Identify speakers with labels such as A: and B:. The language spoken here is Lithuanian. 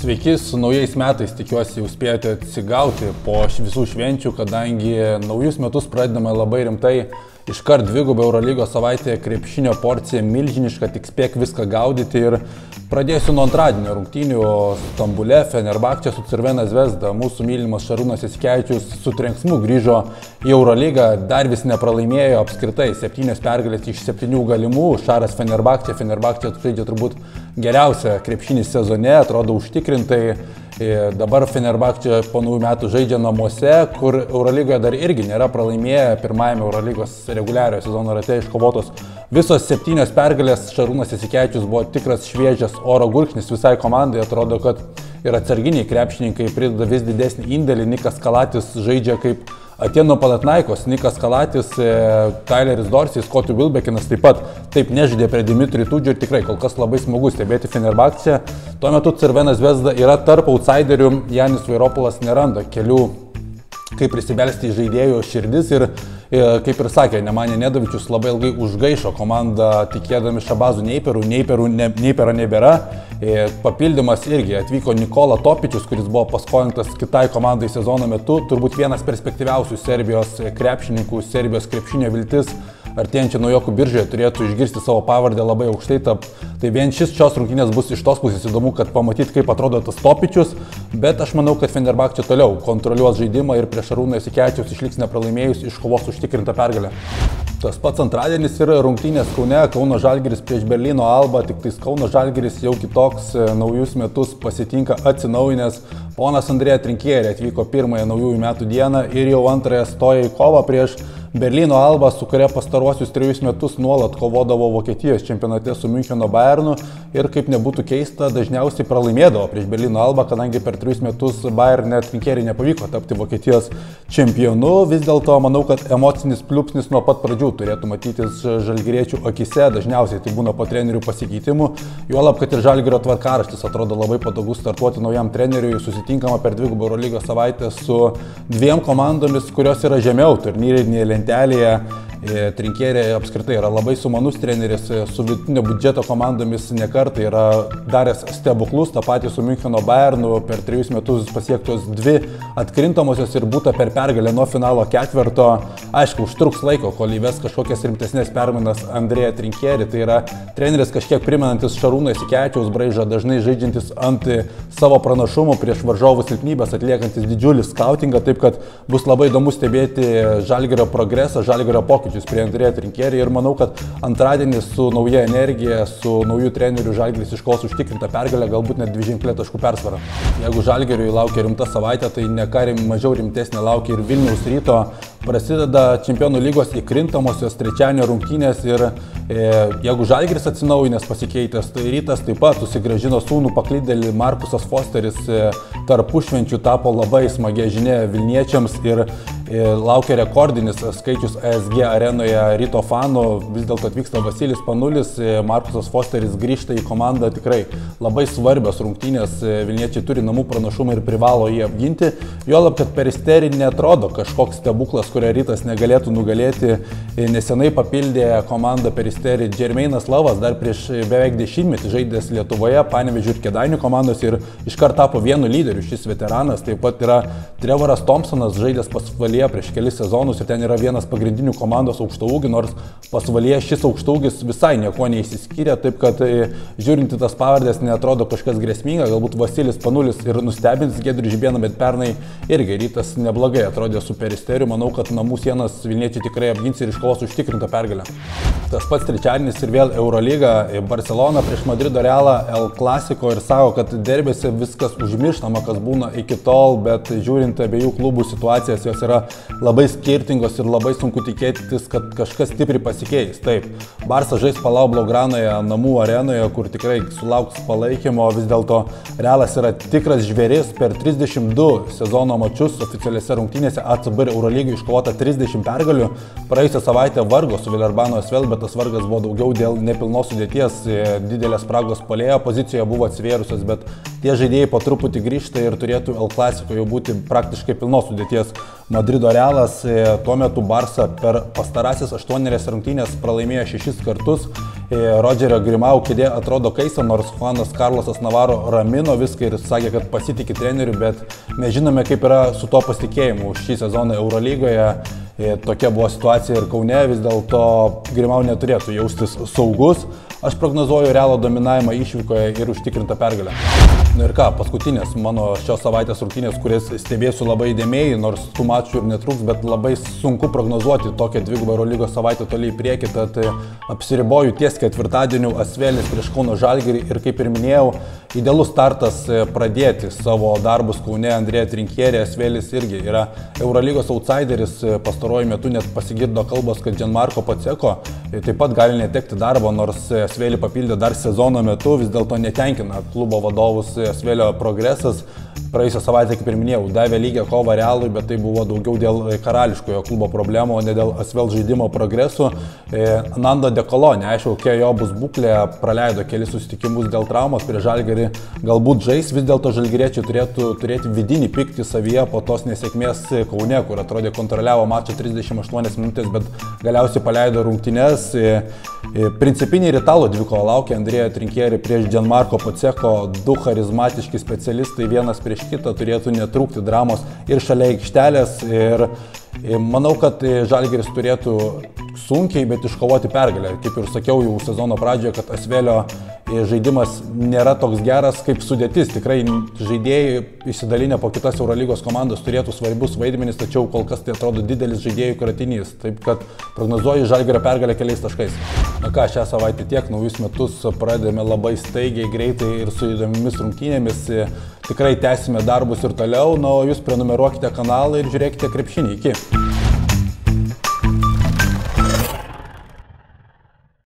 A: Sveiki, su naujais metais, tikiuosi jau spėjote atsigauti po visų švenčių, kadangi naujus metus pradedame labai rimtai. Iškart dvigubai Eurolygos savaitėje krepšinio porcija milžiniška, tik spėk viską gaudyti ir pradėsiu nuo antradienio rungtynių Stambule, Fenerbahče su Crvena Zvezda. Mūsų mylimas Šarūnas Jasikevičius su trenksmu grįžo į Eurolygą, dar vis nepralaimėjo apskritai 7 pergalės iš 7 galimų. Šaras Fenerbahče žaidžia turbūt geriausią krepšinį sezone, atrodo užtikrintai. Dabar Fenerbahče po naujų metų žaidžia namuose, kur Eurolygoje dar irgi nėra pralaimėję. Pirmajame Eurolygos reguliariojo sezono rate iškovotos visos 7 pergalės. Šarūnas Jasikevičius buvo tikras šviežias oro gurkšnis visai komandai. Atrodo, kad ir atsarginiai krepšininkai prideda vis didesnį indėlį. Nikas Kalatis žaidžia kaip Atėnų Palatnaikos, Nikas Kalatis, Tyleris Dorsey, Scottie Wilbekinas taip nežaidė prie Dimitri Tudžio ir tikrai kol kas labai smagu stebėti Fenerbahče. Tuo metu Crvena Zvezda yra tarp outsiderių, Janis Vairopolas neranda kelių, kaip prisibelsti į žaidėjų širdis ir kaip ir sakė Nemanė Nedovičius, labai ilgai užgaišo komandą tikėdami Šabazų Neipero nebėra. Papildymas irgi atvyko Nikola Topičius, kuris buvo paskolintas kitai komandai sezono metu, turbūt vienas perspektyviausių Serbijos krepšininkų, Serbijos krepšinio viltis. Artėjančią naujokų biržoje turėtų išgirsti savo pavardę labai aukštai. Tai vien šios rungtynės bus iš tos pusės įdomu, kad pamatyti, kaip atrodo tas Topičius, bet aš manau, kad Fenerbahče toliau kontroliuos žaidimą ir prieš Šarūną Jasikevičiaus išliks nepralaimėjus, iškovos užtikrintą pergalę. Tas pats antradienis yra rungtynės Kaune, Kauno Žalgiris prieš Berlyno Albą, tik tais Kauno Žalgiris jau kitoks, naujus metus pasitinka atsinaujinęs. Ponas Andrėja Trinkieri atvyko pirmąją naujųjų metų dieną ir jau antrąją stoja į kovą prieš Berlyno Albą, su kuria pastaruosius 3 metus nuolat kovodavo Vokietijos čempionate su Müncheno Bayernu ir kaip nebūtų keista, dažniausiai pralaimėdavo prieš Berlyno Albą, kadangi per 3 metus Bayerne Trinkieriui nepavyko tapti Vokietijos čempionu. Vis dėlto manau, kad emocinis pliūpsnis nuo pat pradžių turėtų matytis žalgiriečių akise, dažniausiai tai būna po trenerių pasikeitimų, juolab, kad ir Žalgirio tvarkaraštis atrodo labai patogus startuoti naujam treneriui. Susitinkama per dvigubą Eurolygos savaitę su 2 komandomis, kurios yra žemiau turnyrinėje lentelėje. Trinkieri apskritai yra labai sumanus treneris, su vidutinio biudžeto komandomis nekartai yra daręs stebuklus, tą patį su Müncheno Bayernu, per 3 metus pasiektos 2 atkrintamosios ir būta per pergalę nuo finalo ketverto. Aišku, užtruks laiko, kol įves kažkokias rimtesnės permainas Andrėja Trinkieri. Tai yra treneris kažkiek primenantis Šarūną Jasikevičiaus braižą, dažnai žaidžiantis ant savo pranašumų prieš varžovų silpnybės, atliekantis didžiulį skautingą, taip kad bus labai įdomu stebėti Žalgirio progresą, Žalgirio pokyčius prie Andrėja Trinkieri ir manau, kad antradienį su nauja energija, su naujų trenerių Žalgiris iškovos užtikrintą pergalę, galbūt net 2 taškų persvarą. Jeigu Žalgiriui laukia rimta savaitė, tai ne ką mažiau rimtesnė laukia ir Vilniaus Ryto. Prasideda Čempionų lygos įkrintamosios trečiadienio rungtynės ir jeigu Žalgiris atsinaujinęs pasikeitęs, tai Rytas taip pat susigrąžino sūnų paklydėlį. Markusas Fosteris tarpušvenčių tapo labai smagia žinia Vilniečiams ir laukia rekordinis skaičius ESG arenoje Ryto fanų. Vis dėlto atvyksta Vasilis Panulis, Markusas Fosteris grįžta į komandą, tikrai labai svarbios rungtynės. Vilniečiai turi namų pranašumą ir privalo jį apginti. Juolab, kad Peristerį netrodo kažkoks stebuklas, kurią Rytas negalėtų nugalėti. Nesenai papildė komandą Peristerį Džermeinas Lavas, dar prieš beveik 10 metį žaidęs Lietuvoje, Panevėžio ir Kėdainių komandos ir iškart tapo vienu lyderiu šis veteranas. Taip pat yra Trevoras Thompsonas, žaidęs Pasvalyje prieš kelis sezonus ir ten yra vienas pagrindinių komandos aukštaūgių, nors Pasvalyje šis aukštaūgis visai nieko neįsiskyrė, taip kad žiūrint į tas pavardės neatrodo kažkas grėsminga. Galbūt Vasilis Panulis ir nustebins Giedrių Žibėną, bet pernai irgi Rytas neblogai atrodė su Peristeriu. Manau, kad namų sienas Vilniečiai tikrai apgins ir iškovos užtikrintą pergalę. Tas pats trečiadienis ir vėl Eurolyga, Barcelona prieš Madrido Realą, El Clasico, ir sako, kad derbėse viskas užmirštama, kas būna iki tol, bet žiūrint abiejų klubų situacijas, jos yra labai skirtingos ir labai sunku tikėtis, kad kažkas stipriai pasikeis. Taip, Barça žais Palau Blaugranoje, namų arenoje, kur tikrai sulauks palaikymo. Vis dėlto Realas yra tikras žvėris, per 32 sezono mačius oficialiuose rungtynėse ACB ir Eurolygai iškovota 30 pergalių. Praėjusią savaitę vargo su Vilerbano Asvel, bet tas vargas buvo daugiau dėl nepilnos sudėties. Didelės spragos puolėjo pozicijoje buvo atsivėrusios, bet tie žaidėjai po truputį grįžta ir turėtų El Clasico jau būti praktiškai pilnos sudėties Madrido Realas, tuo metu Barsa per pastarąsias 8 rungtynės pralaimėjo 6 kartus. Rodžerio Grimau kėdė atrodo kaista, nors Juanas Carlosas Navarro ramino viską ir sakė, kad pasitikė treneriu, bet mes žinome, kaip yra su to pasitikėjimu šį sezoną Eurolygoje. Tokia buvo situacija ir Kaune, vis dėlto Grimau neturėtų jaustis saugus. Aš prognozuoju Realo dominavimą išvykoje ir užtikrintą pergalę. Na ir ką, paskutinės mano šios savaitės rungtynės, kurias stebėsiu labai įdėmiai, nors tų mačų ir netruks, bet labai sunku prognozuoti tokią dvigubą Eurolygos savaitę toliai į priekį, tad apsiriboju ties ketvirtadieniu Asvelis prieš Kauno Žalgirį ir kaip ir minėjau, idealus startas pradėti savo darbus Kaune. Andrėja Trinkieri, Asvelis irgi yra Eurolygos outsideris, pastaruoju metu net pasigirdo kalbos, kad Gianmarco Paceco taip pat gali netekti darbo, nors Asvelį papildė dar sezono metu, vis dėlto netenkina klubo vadovus Asvelio progresas. Praėjusią savaitę, kaip ir minėjau, davė lygią kovą Realui, bet tai buvo daugiau dėl karališkojo klubo problemų, o ne dėl Asvel žaidimo progresų. Nando De Colo, neaišku, kokia jo bus būklė, praleido kelis susitikimus dėl traumos prieš Žalgirį, galbūt žais, vis dėlto žalgiriečiai turėtų turėti vidinį pyktį savyje po tos nesėkmės Kaune, kur atrodė kontroliavo mačą 38 minutės, bet galiausiai paleido rungtynes. Principiniai ir Italo dvikova laukia Andrėja Trinkieri prieš Gianmarco Paceco, du charizmatiški specialistai, vienas prieš kitą, turėtų netrūkti dramos ir šalia aikštelės. Ir manau, kad Žalgiris turėtų sunkiai, bet iškovoti pergalę. Kaip ir sakiau jau sezono pradžioje, kad Asvelio žaidimas nėra toks geras kaip sudėtis. Tikrai žaidėjai išsidalinę po kitas Eurolygos komandas turėtų svarbius vaidmenis, tačiau kol kas tai atrodo didelis žaidėjų kratinys. Taip kad prognozuoju Žalgirio pergalę keliais taškais. Na ką, šią savaitę tiek, naujus metus pradedame labai staigiai, greitai ir su įdomiamis rungtynėmis. Tikrai tęsime darbus ir toliau, na o jūs prenumeruokite kanalą ir žiūrėkite krepšinį. Iki.